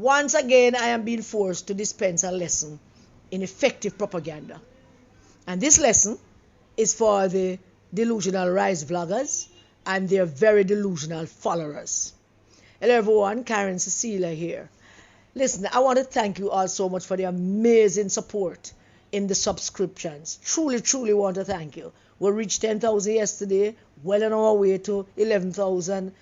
Once again, I am being forced to dispense a lesson in effective propaganda. And this lesson is for the delusional rise vloggers and their very delusional followers. Hello everyone, Karen Cecilia here. Listen, I want to thank you all so much for the amazing support in the subscriptions. Truly want to thank you. We reached 10,000 yesterday, well on our way to 11,000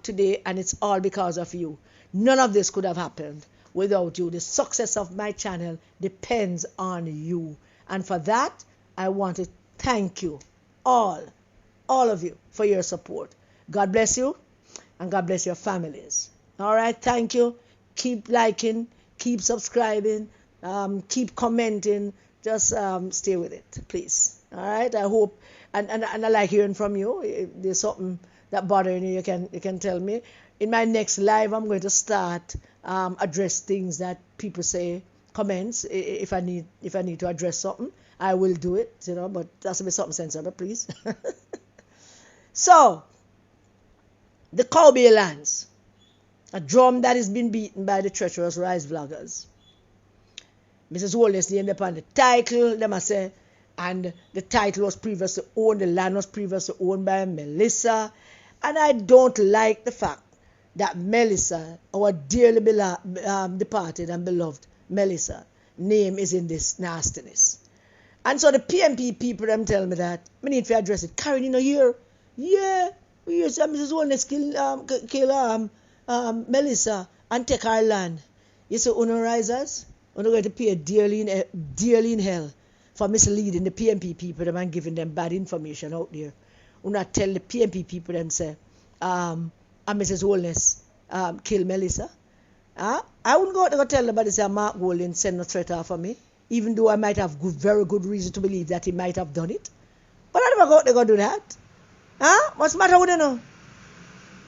today, and it's all because of you. None of this could have happened without you. The success of my channel depends on you. And for that, I want to thank you, all of you, for your support. God bless you, and God bless your families. All right, thank you. Keep liking, keep subscribing, keep commenting. Just stay with it, please. All right, I hope, and I like hearing from you. If there's something that bothering you, you can tell me. In my next live, I'm going to start address things that people say, comments. If I need to address something, I will do it. But that's to be something sensible, please. So, the cowbell lands, a drum that has been beaten by the treacherous rise vloggers. Mrs. Holness named upon the title, them I say, and the title was previously owned, the land was previously owned by Melissa. And I don't like the fact that Melissa, our dearly departed and beloved Melissa, name is in this nastiness. And so the PMP people them tell me that we need to address it. Karen, here? Yeah, we used Mrs. Holness kill Melissa and take our land. You say, Uno risers, we're going to pay dearly in hell for misleading the PMP people them and giving them bad information out there. We not tell the PMP people them say, and Mrs. Holness kill Melissa. I wouldn't go out to go tell nobody say Mark Golden send no threat off of me, even though I might have very good reason to believe that he might have done it. But I never go out to go do that. What's the matter with you now?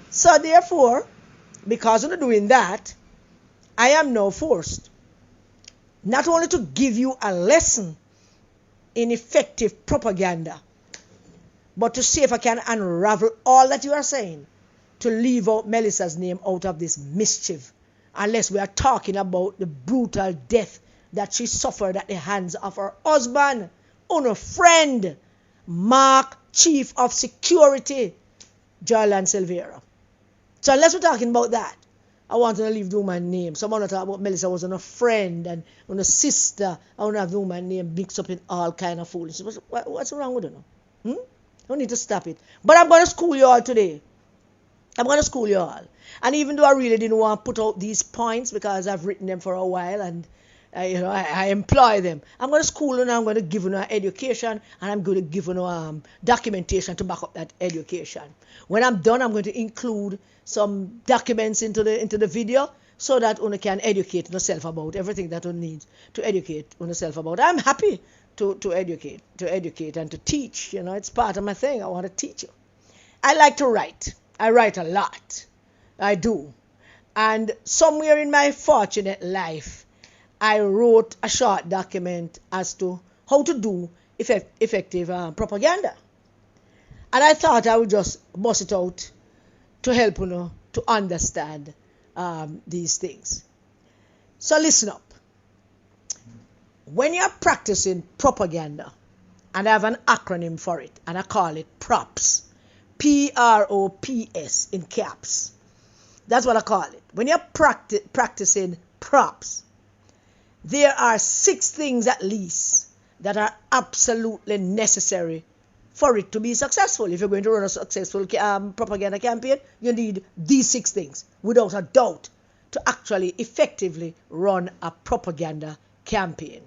So therefore, because of doing that, I am now forced not only to give you a lesson in effective propaganda, but to see if I can unravel all that you are saying, to leave out Melissa's name out of this mischief, unless we are talking about the brutal death that she suffered at the hands of her husband, her friend, Mark Chief of Security, Jolyan Silvera. So unless we're talking about that, I want to leave the woman's name. So I want to talk about Melissa was a friend and a sister. I want to have the woman's name mixed up in all kind of foolishness. What's wrong with her? I need to stop it. But I'm going to school you all today. I'm going to school you all. And even though I really didn't want to put out these points because I've written them for a while and I employ them, I'm going to school you and I'm going to give you an education, and I'm going to give you documentation to back up that education. When I'm done, I'm going to include some documents into the video so that you can educate yourself about everything that you need to educate yourself about. I'm happy to educate and to teach. It's part of my thing. I want to teach you. I like to write. I write a lot. I do. And somewhere in my fortunate life, I wrote a short document as to how to do effective propaganda. And I thought I would just bust it out to help you to understand these things. So listen up. When you're practicing propaganda, and I have an acronym for it, and I call it PROPS, PROPS in caps. That's what I call it. When you're practicing PROPS, there are 6 things at least that are absolutely necessary for it to be successful. If you're going to run a successful propaganda campaign, you need these 6 things, without a doubt, to actually effectively run a propaganda campaign.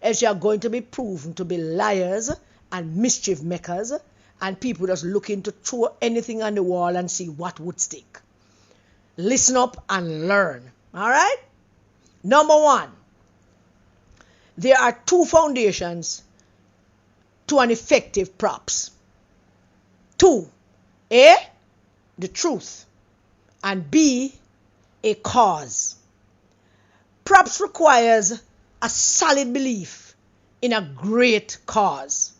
Else you are going to be proven to be liars and mischief makers and people just looking to throw anything on the wall and see what would stick. Listen up and learn. All right? Number 1. There are 2 foundations to an effective props. 2. A, the truth. And B, a cause. Props requires a solid belief in a great cause.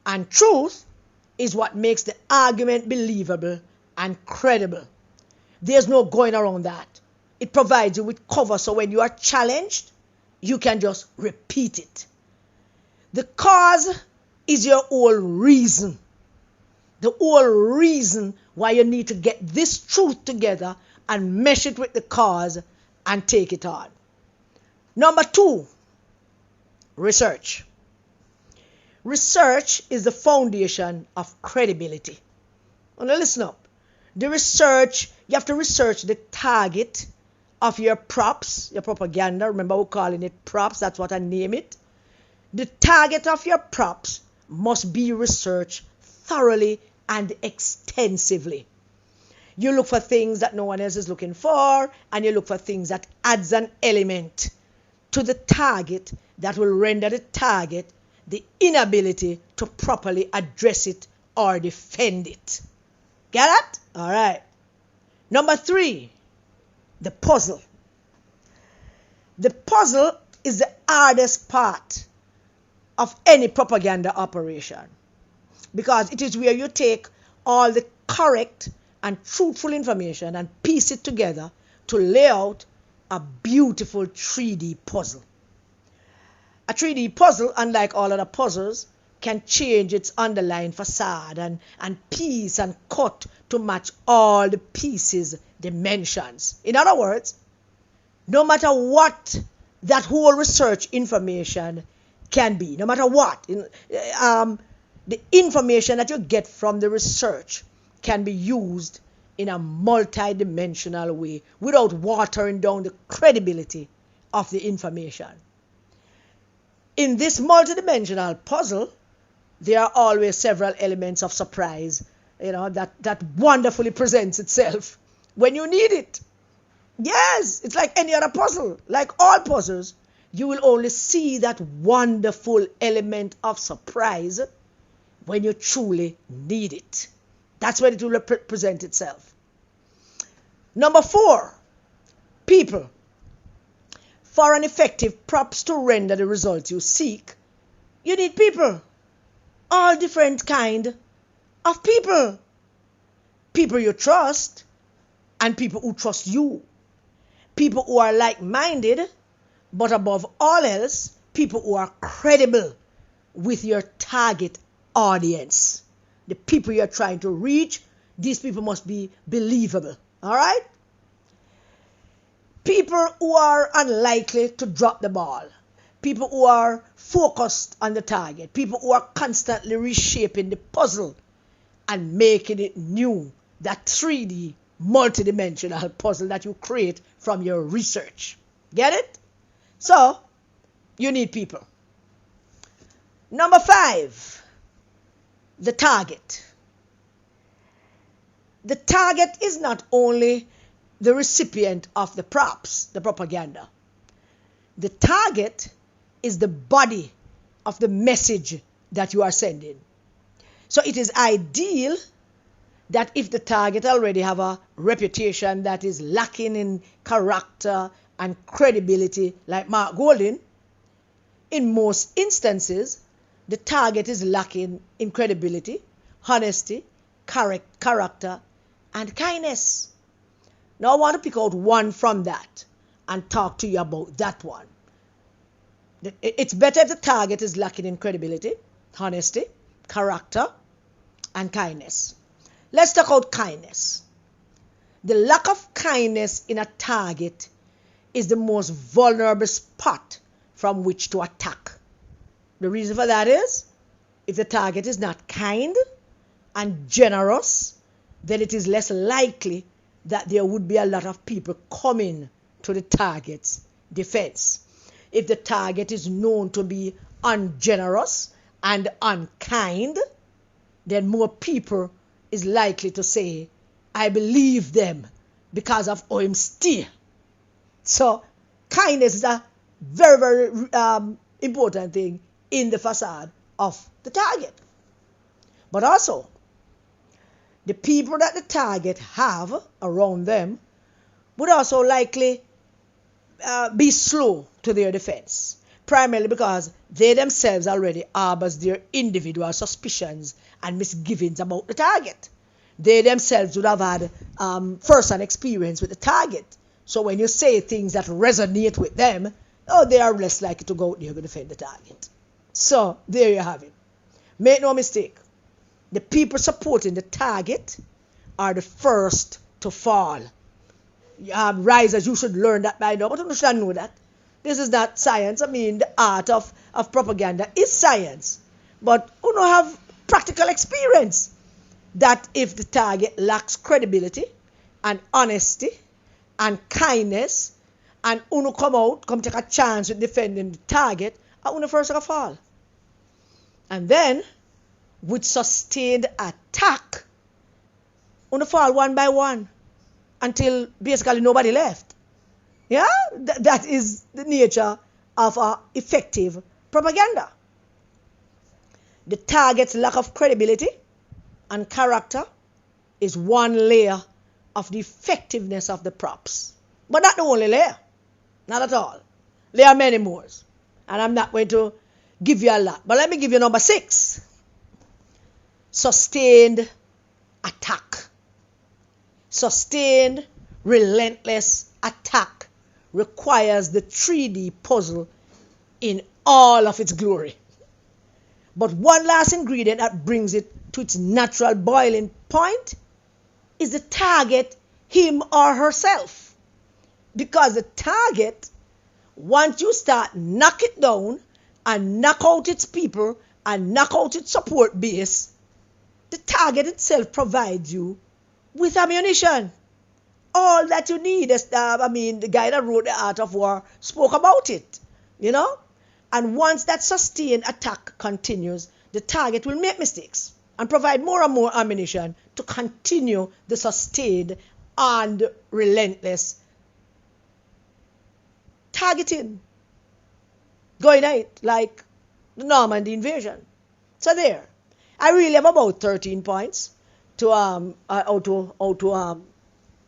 And truth is what makes the argument believable and credible. There's no going around that. It provides you with cover, so when you are challenged, you can just repeat it. The cause is your whole reason. The whole reason why you need to get this truth together and mesh it with the cause and take it on. Number 2, research. Research is the foundation of credibility. Now listen up. You have to research the target of your props, your propaganda. Remember, we're calling it props. That's what I name it. The target of your props must be researched thoroughly and extensively. You look for things that no one else is looking for, and you look for things that adds an element to the target that will render the target the inability to properly address it or defend it. Get it? All right. Number 3, the puzzle. The puzzle is the hardest part of any propaganda operation, because it is where you take all the correct and truthful information and piece it together to lay out a beautiful 3D puzzle. A 3D puzzle, unlike all other puzzles, can change its underlying facade and piece and cut to match all the pieces' dimensions. In other words, no matter what that whole research information can be, no matter what, the information that you get from the research can be used in a multi-dimensional way without watering down the credibility of the information. In this multi-dimensional puzzle, there are always several elements of surprise, that wonderfully presents itself when you need it. Yes, it's like any other puzzle. Like all puzzles, you will only see that wonderful element of surprise when you truly need it. That's when it will present itself. Number 4, people. For an effective props to render the results you seek, you need people. All different kind of people. People you trust and people who trust you. People who are like-minded, but above all else, people who are credible with your target audience. The people you're trying to reach, these people must be believable. All right? People who are unlikely to drop the ball. People who are focused on the target. People who are constantly reshaping the puzzle and making it new. That 3D multidimensional puzzle that you create from your research. Get it? So, you need people. Number 5, the target. The target is not only the recipient of the props, the propaganda. The target is the body of the message that you are sending. So it is ideal that if the target already have a reputation that is lacking in character and credibility, like Mark Golding, in most instances, the target is lacking in credibility, honesty, character, and kindness. Now I want to pick out one from that and talk to you about that one. It's better if the target is lacking in credibility, honesty, character, and kindness. Let's talk about kindness. The lack of kindness in a target is the most vulnerable spot from which to attack. The reason for that is, if the target is not kind and generous, then it is less likely that there would be a lot of people coming to the target's defense. If the target is known to be ungenerous and unkind, then more people is likely to say, I believe them because of how him steer. So, kindness is a very, very important thing in the facade of the target. But also, the people that the target have around them would also likely be slow to their defense, primarily because they themselves already harbors their individual suspicions and misgivings about the target. They themselves would have had first-hand experience with the target, So when you say things that resonate with them, oh, they are less likely to go out there and defend the target. So there you have it. Make no mistake. The people supporting the target are the first to fall. Risers, you should learn that by now, but you should know that. This is not science. I mean, the art of propaganda is science. But you don't have practical experience that if the target lacks credibility and honesty and kindness, and uno come take a chance with defending the target, uno first gonna fall. And then, with sustained attack, uno fall one by one until basically nobody left. Yeah, that is the nature of effective propaganda. The target's lack of credibility and character is one layer of the effectiveness of the props. But not the only layer. Not at all. There are many more. And I'm not going to give you a lot. But let me give you number 6. Sustained attack. Sustained, relentless attack requires the 3D puzzle in all of its glory. But one last ingredient that brings it to its natural boiling point is the target, him or herself. Because the target, once you start knock it down and knock out its people and knock out its support base, the target itself provides you with ammunition. All that you need is, the guy that wrote The Art of War spoke about it, And once that sustained attack continues, the target will make mistakes and provide more and more ammunition to continue the sustained and relentless targeting. Going at it like the Normandy invasion. So there. I really have about 13 points to how to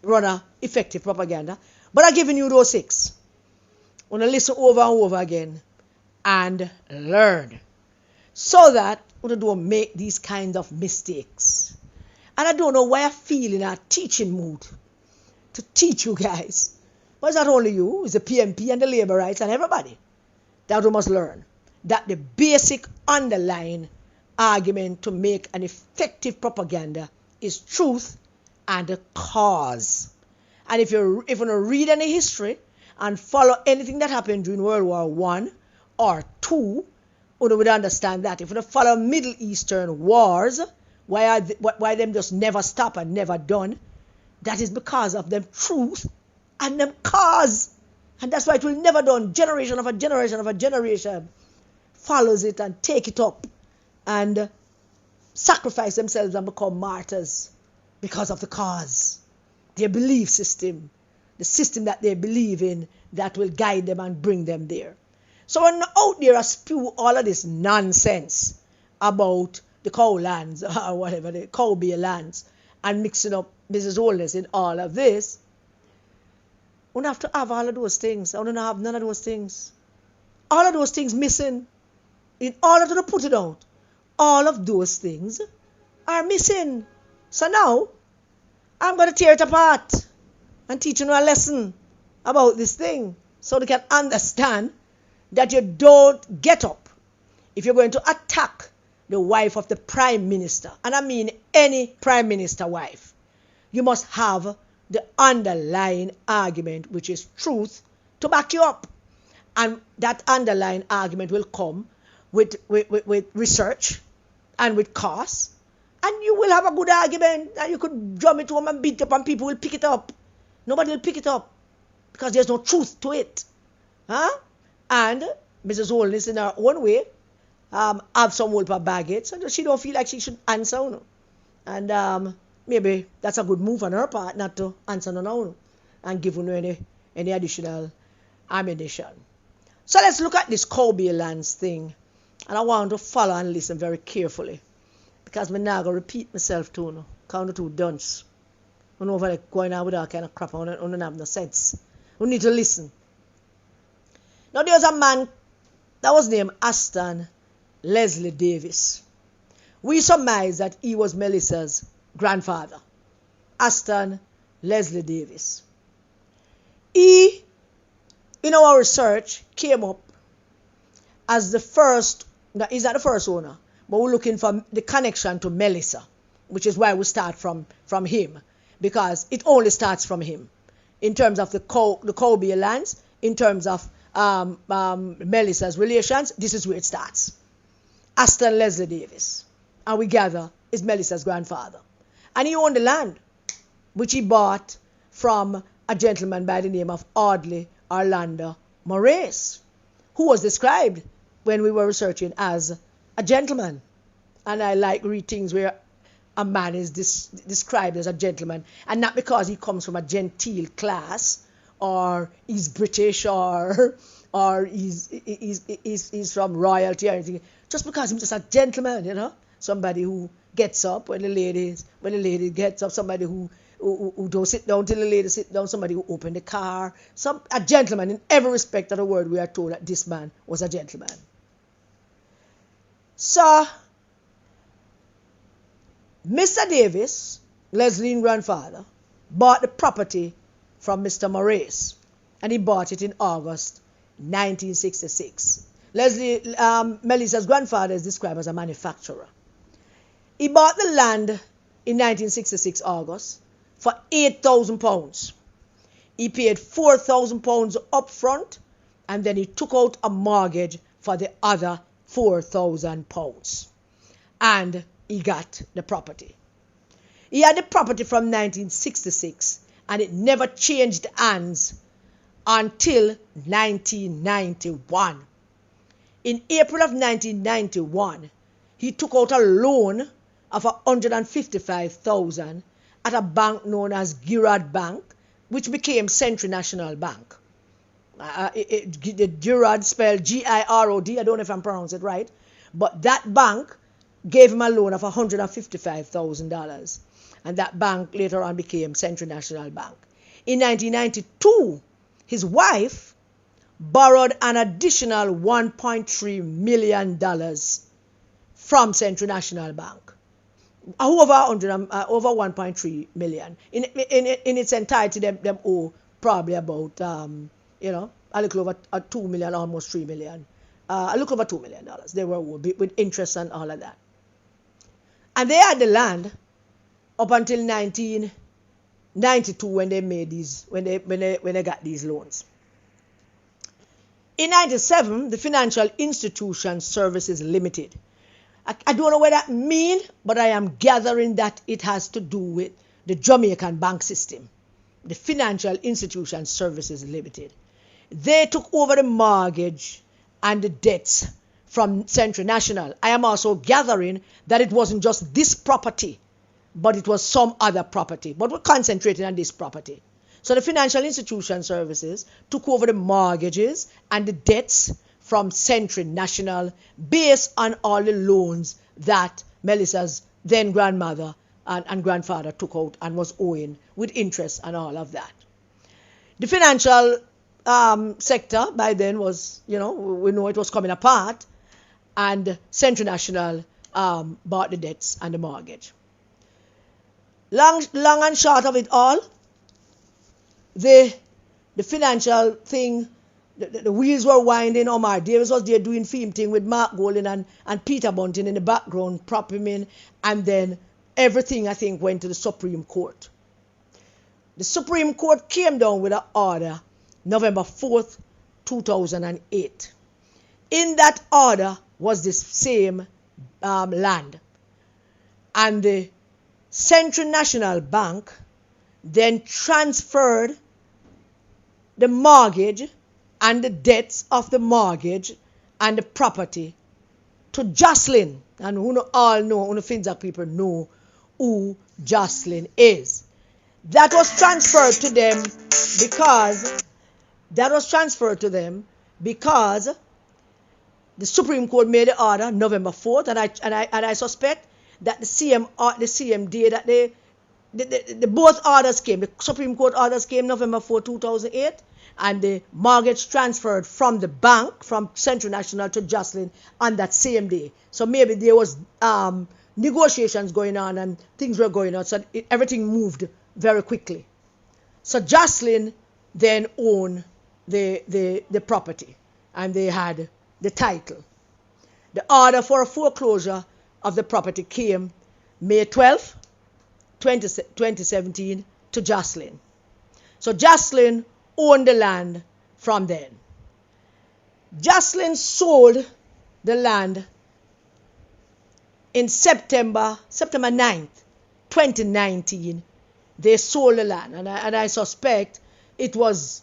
run a effective propaganda. But I've given you those 6. I'm going to listen over and over again and learn, so that we don't make these kinds of mistakes. And I don't know why I feel in a teaching mood to teach you guys. But it's not only you, it's the PMP and the labor rights and everybody that we must learn that the basic underlying argument to make an effective propaganda is truth and a cause. And if you read any history and follow anything that happened during World War I or II, you would understand that. If you follow Middle Eastern wars, why them just never stop and never done, that is because of them truth and them cause. And that's why it will never done. Generation of a generation of a generation follows it and take it up and sacrifice themselves and become martyrs because of the cause, their belief system, the system that they believe in that will guide them and bring them there. So when out there I spew all of this nonsense about the cow lands or whatever, the cow beer lands, and mixing up Mrs. Holness in all of this, we don't have to have all of those things. I don't have none of those things. All of those things missing. In order to put it out, all of those things are missing. So now, I'm going to tear it apart and teach you a lesson about this thing so they can understand that you don't get up if you're going to attack the wife of the prime minister. And I mean any prime minister wife. You must have the underlying argument, which is truth, to back you up. And that underlying argument will come with research and with costs. And you will have a good argument, and you could drum it home and beat it up, and people will pick it up. Nobody will pick it up because there's no truth to it. And Mrs. Holness, in her own way, have some wolf baggage, and she don't feel like she should answer. And maybe that's a good move on her part, not to answer no and give any additional ammunition. So let's look at this Kobe lands thing, and I want to follow and listen very carefully, because I'm not going to repeat myself too. No. Count the two dunce. I know over going on with that kind of crap. I don't have no sense. We need to listen. Now there was a man that was named Aston Leslie Davis. We surmise that he was Melissa's grandfather. Aston Leslie Davis. He, in our research, came up as the first, no, he's not the first owner, but we're looking for the connection to Melissa, which is why we start from him, because it only starts from him in terms of the Colby lands, in terms of Melissa's relations. This is where it starts. Aston Leslie Davis, and we gather, is Melissa's grandfather, and he owned the land which he bought from a gentleman by the name of Audley Orlando Moraes, who was described when we were researching as a gentleman. And I like read things where a man is described as a gentleman, and not because he comes from a genteel class, or he's British, or he's from royalty or anything, just because he's just a gentleman, somebody who gets up when the lady gets up, somebody who don't sit down till the lady sit down, somebody who opened the car, a gentleman in every respect of the word. We are told that this man was a gentleman. So Mr. Davis, Leslie's grandfather, bought the property from Mr. Moraes, and he bought it in August 1966. Melissa's grandfather is described as a manufacturer. He bought the land in 1966 August for £8,000. He paid £4,000 up front, and then he took out a mortgage for the other £4,000, and he got the property. He had the property from 1966, and it never changed hands until 1991. In April of 1991, he took out a loan of $155,000 at a bank known as Girard Bank, which became Century National Bank. The Girard spelled G-I-R-O-D. I don't know if I'm pronouncing it right, but that bank gave him a loan of $155,000, and that bank later on became Century National Bank. In 1992, his wife borrowed an additional $1.3 million from Century National Bank. Over 1.3 million. In its entirety, them owe probably about a little over $2 million, almost $3 million, a little over $2 million. They were owed with interest and all of that. And they had the land up until 1992 when they made these, when they got these loans. In 1997, the Financial Institution Services Limited. I don't know what that means, but I am gathering that it has to do with the Jamaican bank system, the Financial Institution Services Limited. They took over the mortgage and the debts from Century National. I am also gathering that it wasn't just this property, but it was some other property. But we're concentrating on this property. So the Financial Institution Services took over the mortgages and the debts from Century National based on all the loans that Melissa's then grandmother and grandfather took out and was owing with interest and all of that. The financial sector by then was, we know it was coming apart, and Century National bought the debts and the mortgage. Long and short of it all, the financial thing, the wheels were winding. Omar Davis was there doing film thing with Mark Golding and Peter Bunting in the background, prop him in, and then everything, I think, went to the Supreme Court. The Supreme Court came down with an order November 4th, 2008. In that order was this same land. And the Central National Bank then transferred the mortgage and the debts of the mortgage and the property to Jocelyn. And who all know, who Finzak people know who Jocelyn is. That was transferred to them because the Supreme Court made the order November 4th, and I suspect that the same day that the both orders came, the Supreme Court orders came November 4, 2008, and the mortgage transferred from the bank, from Central National to Jocelyn on that same day. So maybe there was negotiations going on and things were going on, so everything moved very quickly. So Jocelyn then owned the property, and they had the title. The order for a foreclosure of the property came May 12, 2017 to Jolyan. So Jolyan owned the land from then. Jolyan sold the land in September 9th, 2019. They sold the land, and I suspect it was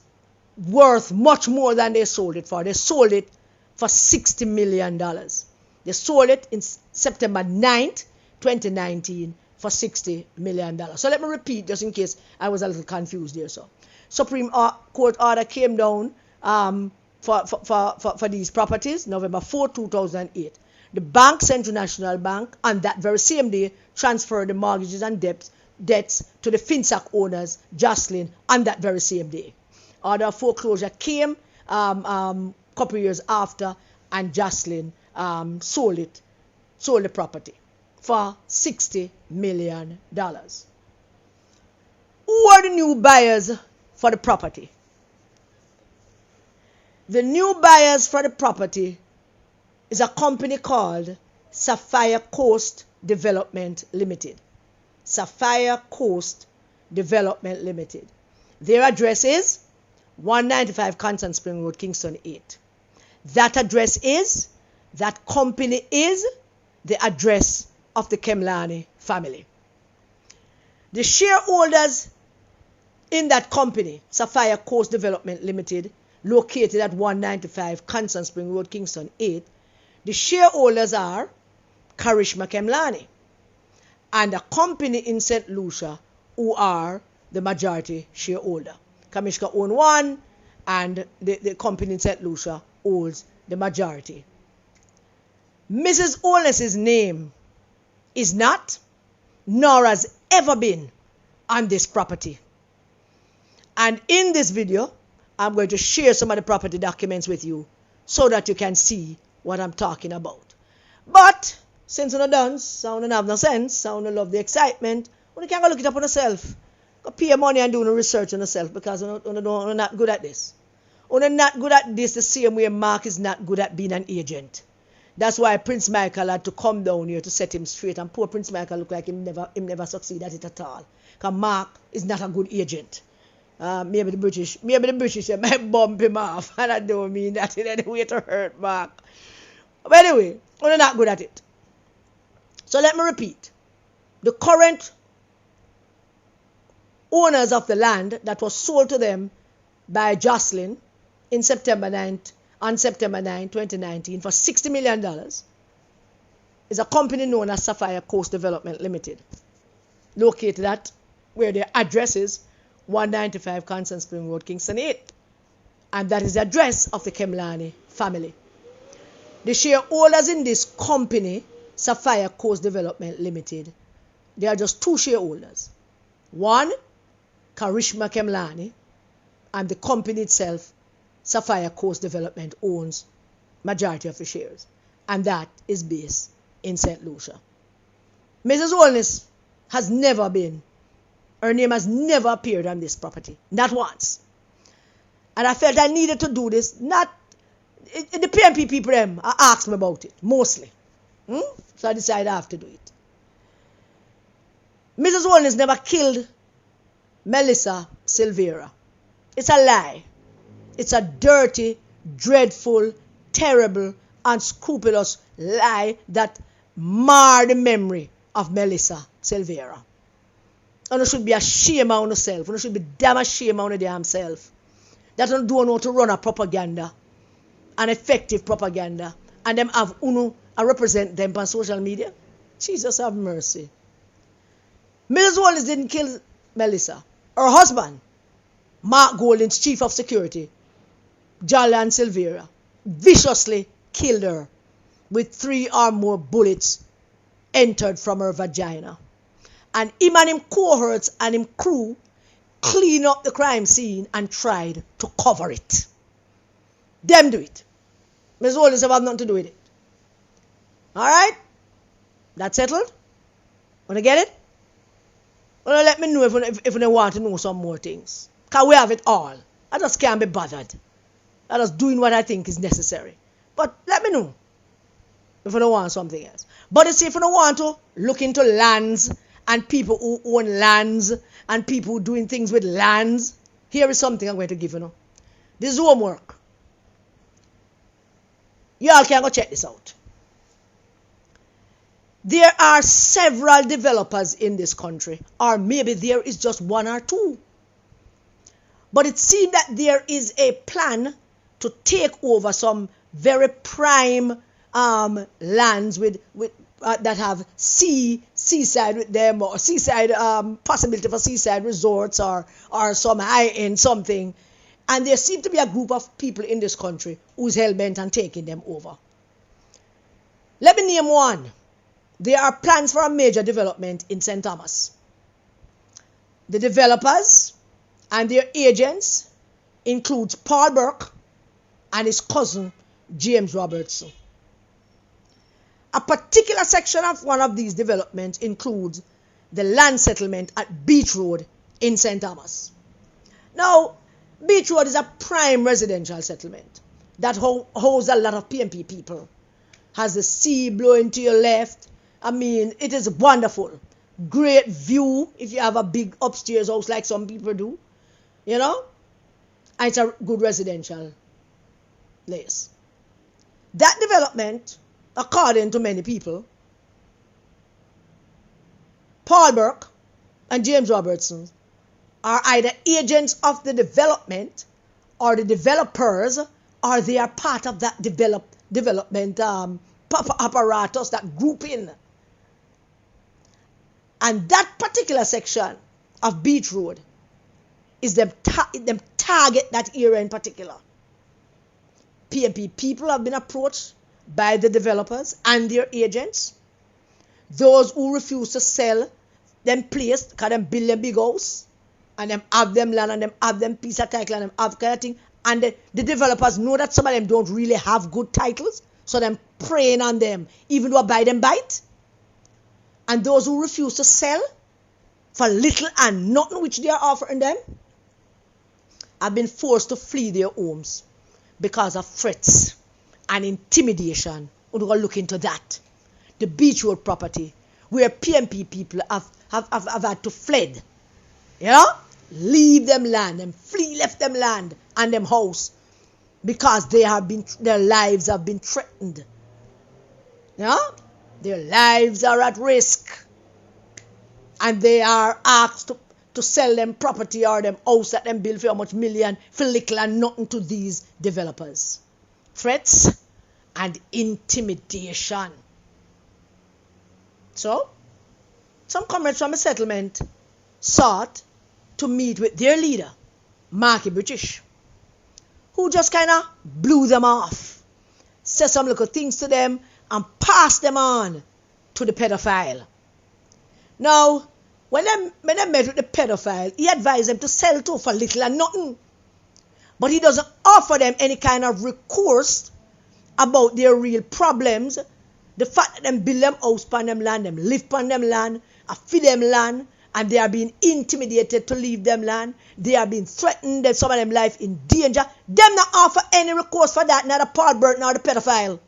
worth much more than they sold it for. They sold it for $60 million. They sold it in September 9th, 2019 for $60 million. So let me repeat, just in case I was a little confused there. So Supreme Court order came down for these properties November 4, 2008. The bank, Central National Bank, on that very same day transferred the mortgages and debts to the FinSac owners, Jolyan, on that very same day. Order of foreclosure came couple years after, and Jolyan sold the property for $60 million. Who are the new buyers for the property? The new buyers for the property is a company called Sapphire Coast Development Limited. Sapphire Coast Development Limited. Their address is 195 Constant Spring Road, Kingston 8. That address is, that company is the address of the Kemlani family. The shareholders in that company, Sapphire Coast Development Limited, located at 195 Constant Spring Road, Kingston 8, the shareholders are Karishma Kemlani and a company in St. Lucia who are the majority shareholder. Kamishka owns one, and the company in St. Lucia owns the majority. Mrs. Holness's name is not, nor has ever been, on this property. And in this video, I'm going to share some of the property documents with you so that you can see what I'm talking about. But since you're not done, so you have no sense, so you love the excitement, you can't go look it up on yourself. Go pay your money and do the research on yourself, because you're not good at this. You're not good at this the same way Mark is not good at being an agent. That's why Prince Michael had to come down here to set him straight, and poor Prince Michael looked like him never succeed at it at all. Because Mark is not a good agent. Maybe the British might bump him off, and I don't mean that in any way to hurt Mark. But anyway, we're not good at it. So let me repeat. The current owners of the land that was sold to them by Jolyan on September 9, 2019 for $60 million is a company known as Sapphire Coast Development Limited, located at where their address is 195 Constant Spring Road, Kingston 8. And that is the address of the Kemlani family. The shareholders in this company, Sapphire Coast Development Limited, there are just two shareholders. One, Karishma Kemlani, and the company itself, Sapphire Coast Development, owns majority of the shares. And that is based in St. Lucia. Mrs. Holness has never been, her name has never appeared on this property. Not once. And I felt I needed to do this. The PNP people asked me about it, mostly. So I decided I have to do it. Mrs. Holness never killed Melissa Silvera. It's a lie. It's a dirty, dreadful, terrible, unscrupulous lie that marred the memory of Melissa Silvera. And you should be ashamed of yourself. You should be damn ashamed of your damn self. That you don't know how to run a propaganda, an effective propaganda, and them have UNO and represent them on social media. Jesus have mercy. Mrs. Holness didn't kill Melissa. Her husband, Mark Golding's chief of security, Jolyan Silvera, viciously killed her with 3 or more bullets entered from her vagina. And him and him cohorts and him crew clean up the crime scene and tried to cover it. Them do it. Mrs. Holness have nothing to do with it. Alright? That's settled? Wanna get it? Well, let me know if you want to know some more things. Because we have it all. I just can't be bothered. I just doing what I think is necessary. But let me know if you don't want something else. But you see, if you don't want to look into lands and people who own lands and people who doing things with lands, here is something I'm going to give you now. This is homework. Y'all can go check this out. There are several developers in this country, or maybe there is just one or two. But it seems that there is a plan to take over some very prime lands with that have seaside with them, or seaside possibility for seaside resorts, or some high-end something. And there seems to be a group of people in this country who's hell-bent on taking them over. Let me name one. There are plans for a major development in St. Thomas. The developers and their agents includes Paul Burke and his cousin James Robertson. A particular section of one of these developments includes the land settlement at Beach Road in St. Thomas. Now, Beach Road is a prime residential settlement that holds a lot of PMP people. Has the sea blowing to your left. I mean, it is wonderful. Great view if you have a big upstairs house like some people do. You know? And it's a good residential place. That development, according to many people, Paul Burke and James Robertson are either agents of the development or the developers, or they are part of that development apparatus, that grouping. And that particular section of Beach Road is them target that area in particular. PMP people have been approached by the developers and their agents. Those who refuse to sell them place, because them build them big house, and them have them land, and them have them piece of title, and them have kind of thing. And the developers know that some of them don't really have good titles, so them preying on them, even though buy them bite. And those who refuse to sell for little and nothing which they are offering them have been forced to flee their homes because of threats and intimidation. We're going to look into that. The Beach Road property, where PMP people have had to fled. You know? Leave them land, them flee, left them land and them house, because their lives have been threatened. You know? Their lives are at risk. And they are asked to sell them property or them house that them build for how much million for little and nothing to these developers. Threats and intimidation. So, some comrades from a settlement sought to meet with their leader, Marky British, who just kind of blew them off, said some little things to them, and passed them on to the pedophile. Now, when they met with the pedophile, he advised them to sell too for little and nothing. But he doesn't offer them any kind of recourse about their real problems. The fact that them build them house upon them land, them live upon them land, feed them land, and they are being intimidated to leave them land. They are being threatened, that some of them life in danger. Them not offer any recourse for that, neither Paul Burke nor the pedophile.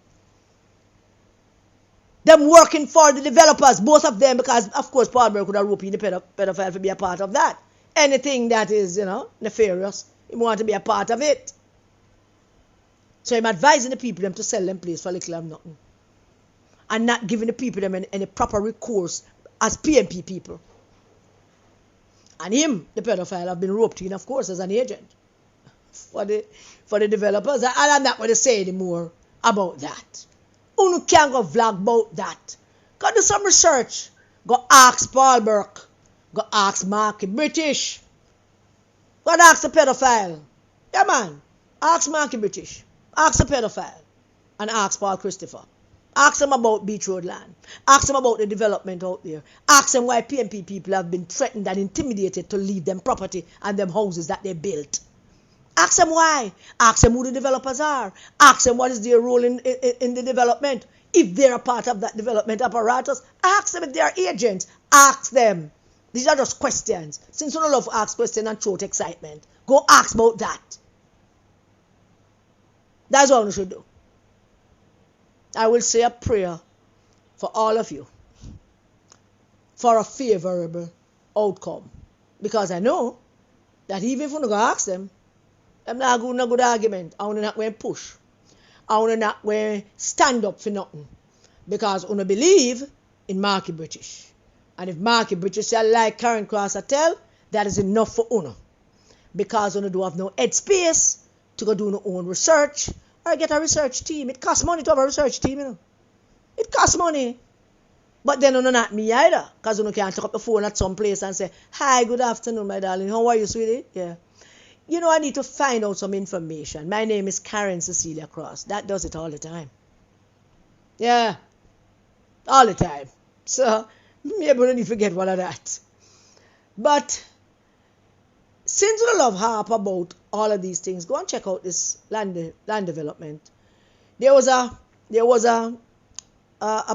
Them working for the developers, both of them, because of course Paul Burke could have roped in the pedophile to be a part of that. Anything that is, nefarious, he want to be a part of it. So I'm advising the people them to sell them place for little and nothing. And not giving the people them any proper recourse as PMP people. And him, the pedophile, have been roped in, of course, as an agent for the developers. And I'm not going to say anymore about that. You can't go vlog about that. Go do some research. Go ask Paul Burke. Go ask Marky British. Go ask the pedophile. Yeah, man. Ask Marky British. Ask the pedophile. And ask Paul Christopher. Ask them about Beach Road land. Ask them about the development out there. Ask them why PMP people have been threatened and intimidated to leave them property and them houses that they built. Ask them why. Ask them who the developers are. Ask them what is their role in the development. If they're a part of that development apparatus, ask them if they are agents. Ask them These are just questions. Since you don't love to ask questions and throw out excitement, go ask about that. That's what you should do. I will say a prayer for all of you for a favorable outcome. Because I know that even if you don't ask them, I'm not going to good argument. I'm not going to push. I'm not going to stand up for nothing. Because I believe in Marky British. And if Marky British say like Karen Cross I tell, that is enough for Uno. Because Uno do have no head space to go do no own research or get a research team. It costs money to have a research team, you know. It costs money. But then Uno not me either. Because Uno can't take up the phone at some place and say, hi, good afternoon, my darling. How are you, sweetie? Yeah. You know, I need to find out some information. My name is Karen Cecilia Cross. That does it all the time. Yeah. All the time. So, maybe we don't need to forget one of that. But, since we love harp about all of these things, go and check out this land development. There was a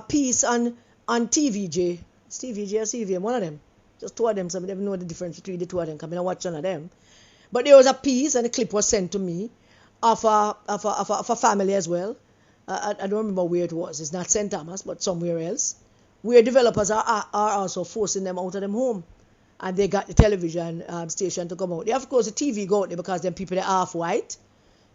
piece on TVJ. It's TVJ or CVM, one of them. Just two of them, so I never know the difference between the two of them, because I watch one of them. But there was a piece, and a clip was sent to me, of a family as well. I don't remember where it was. It's not St. Thomas, but somewhere else, where developers are also forcing them out of them home. And they got the television station to come out. They, of course, the TV go out there because them people are half white.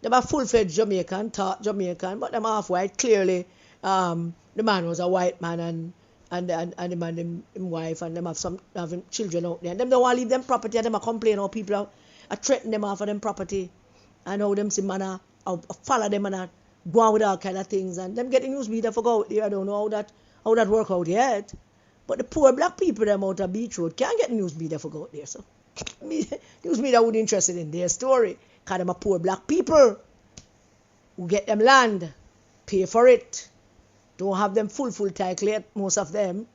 Them are full-fledged Jamaican, taught Jamaican, but them half white. Clearly, the man was a white man, and the man, him wife, and them having children out there. And them don't want to leave them property, and them are complaining how people are threatening them off of them property. And how them see man follow them and go on with all kind of things. And them getting news media for go out there. I don't know how that work out yet. But the poor black people them out of Beach Road can't get news media for go out there. So news media would be interested in their story. Because them are poor black people who get them land, pay for it, don't have them full title yet, most of them.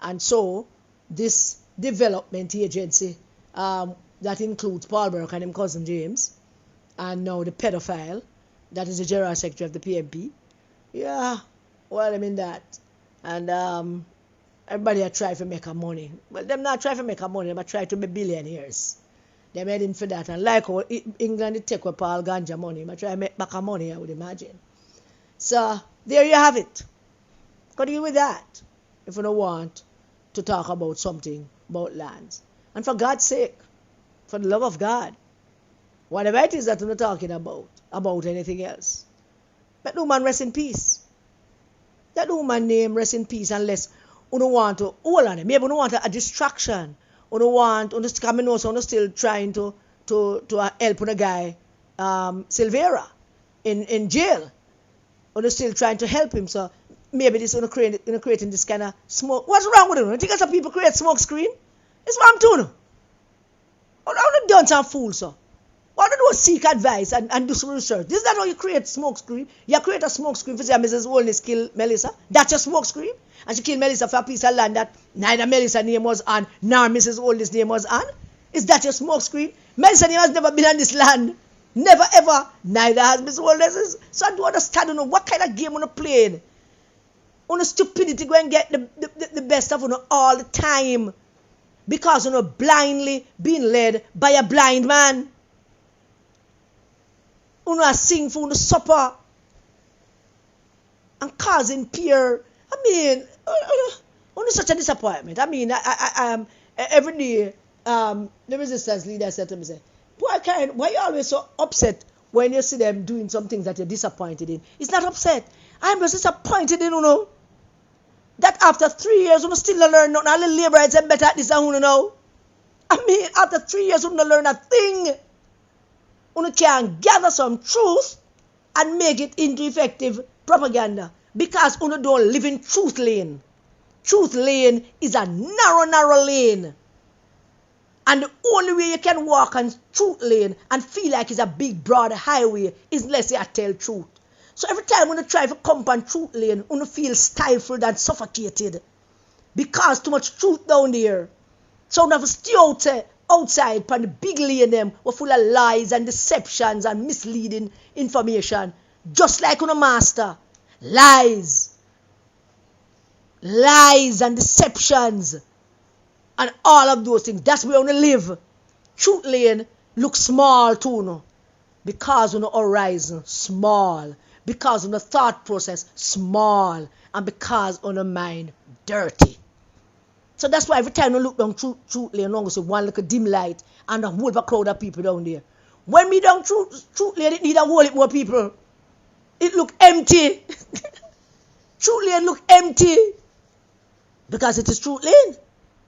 And so this development agency that includes Paul Burke and his cousin James, and now the pedophile that is the general secretary of the PMP. Yeah, well, I mean that. And everybody are trying to make a money. Well, them not trying to make a money, them are trying to be billionaires. They're heading for that. And like how England take with Paul Ganja money, they try to make back a money, I would imagine. So, there you have it. Go deal with that if you don't want to talk about something about lands. And for God's sake, for the love of God, whatever it is that you're not talking about anything else, let the woman rest in peace. Let the woman name rest in peace unless you don't want to hold on it. Maybe you don't want a distraction. You don't want, you still trying to help a guy, Silvera, in jail. You're still trying to help him. So maybe this is creating this kind of smoke. What's wrong with it? You think some people create smoke screen? It's what I'm doing. I'm not done some fool, so. Why don't you seek advice and do some research? This is not how you create smoke screen. You create a smoke screen for say Mrs. Holness killed Melissa. That's your smoke screen. And she killed Melissa for a piece of land that neither Melissa's name was on, nor Mrs. Holness' name was on. Is that your smoke screen? Melissa's name has never been on this land. Never ever. Neither has Mrs. Holness'. So I don't understand what kind of game you're playing. On stupidity go and get the best of you all the time. Because you're blindly being led by a blind man. Una sing for the supper and causing peer. I mean, it's such a disappointment. I mean, I every day, the resistance leader said to me, say, boy, Karen, why are you always so upset when you see them doing some things that you're disappointed in? It's not upset. I'm just disappointed in, that after 3 years, you still don't learn nothing. All the laborers are better at this than you know. I mean, after 3 years, you don't learn a thing. You can gather some truth and make it into effective propaganda because you don't live in truth lane. Truth lane is a narrow lane. And the only way you can walk on truth lane and feel like it's a big broad highway is unless you tell truth. So every time when you try to come on truth lane, you feel stifled and suffocated because too much truth down there. So you have to stay outside on the big lane them were full of lies and deceptions and misleading information. Just like on a master. Lies and deceptions. and all of those things. That's where we live. Truth lane look small too, no? Because on the horizon small, because on the thought process small, and because on the mind dirty. So that's why every time we look down truth lane, we see one little dim light and a whole crowd of people down there. When we down truth lane, it need a whole lot more people. It look empty. Truth lane look empty because it is truth lane.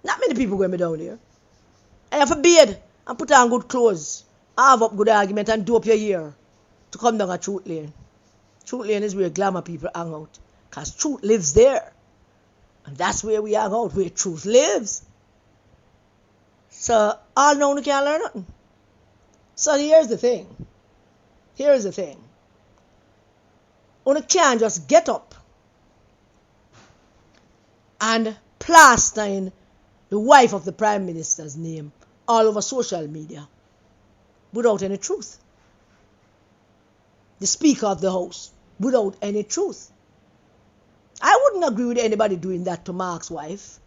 Not many people going down there. I have a beard and put on good clothes. I have up good argument and do up your ear to come down a truth lane. Truth lane is where glamour people hang out. Because truth lives there. And that's where we hang out, where truth lives. So all now we can't learn nothing. So here's the thing. Here's the thing. You can't just get up and plaster in the wife of the Prime Minister's name all over social media without any truth. The Speaker of the House without any truth. I wouldn't agree with anybody doing that to Mark's wife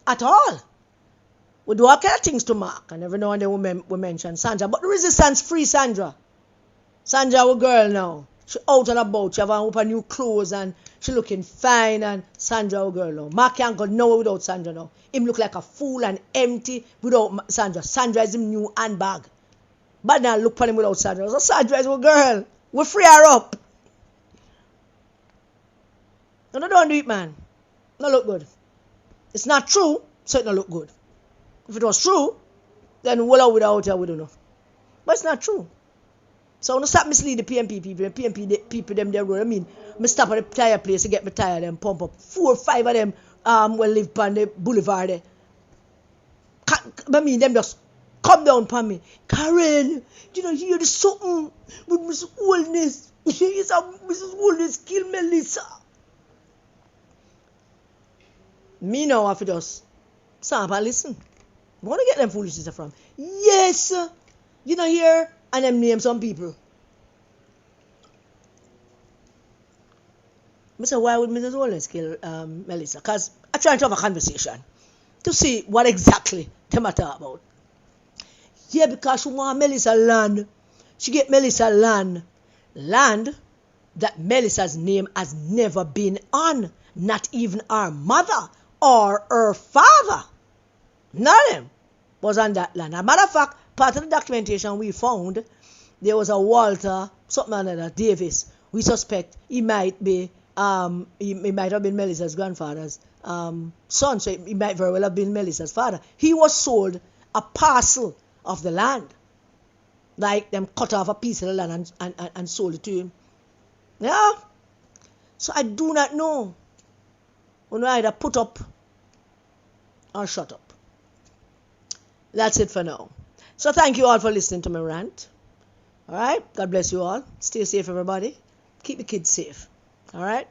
at all. We do all kind of things to Mark, and every now and then we mention Sandra, but the resistance free Sandra. Sandra, our girl now. She out and about, she have on new clothes and she looking fine, and Sandra, our girl now. Mark can't go nowhere without Sandra now. Him look like a fool and empty without Sandra. Sandra is his new handbag. But now look for him without Sandra. So Sandra is our girl. We free her up. No, don't do it, man. No look good. It's not true, so it don't look good. If it was true, then we'll out without her, we don't know. But it's not true. So don't stop mislead the PMP people. The PMP people, them there. I mean, I stop at the tire place to get my tire, them pump up. 4 or 5 of them will live on the boulevard there. I mean, them just come down upon me. Karen, you know, hear the something with Mrs. Holness. Mrs. Holness kill Melissa. Me now have to just stop and listen. Where do you get them foolishness from? Yes, you know here, and them name some people. I say, why would Mrs. Holness kill Melissa? Because I'm trying to have a conversation to see what exactly they matter about. Yeah, because she want Melissa land. She get Melissa land. Land that Melissa's name has never been on. Not even her mother or her father. None of them was on that land. As a matter of fact, part of the documentation we found, there was a Walter, something or another, Davis. We suspect he might be, he might have been Melissa's grandfather's son, so he might very well have been Melissa's father. He was sold a parcel of the land. Like them cut off a piece of the land and sold it to him. Yeah. So I do not know. We either put up or shut up. That's it for now. So thank you all for listening to my rant. Alright? God bless you all. Stay safe, everybody. Keep the kids safe. Alright?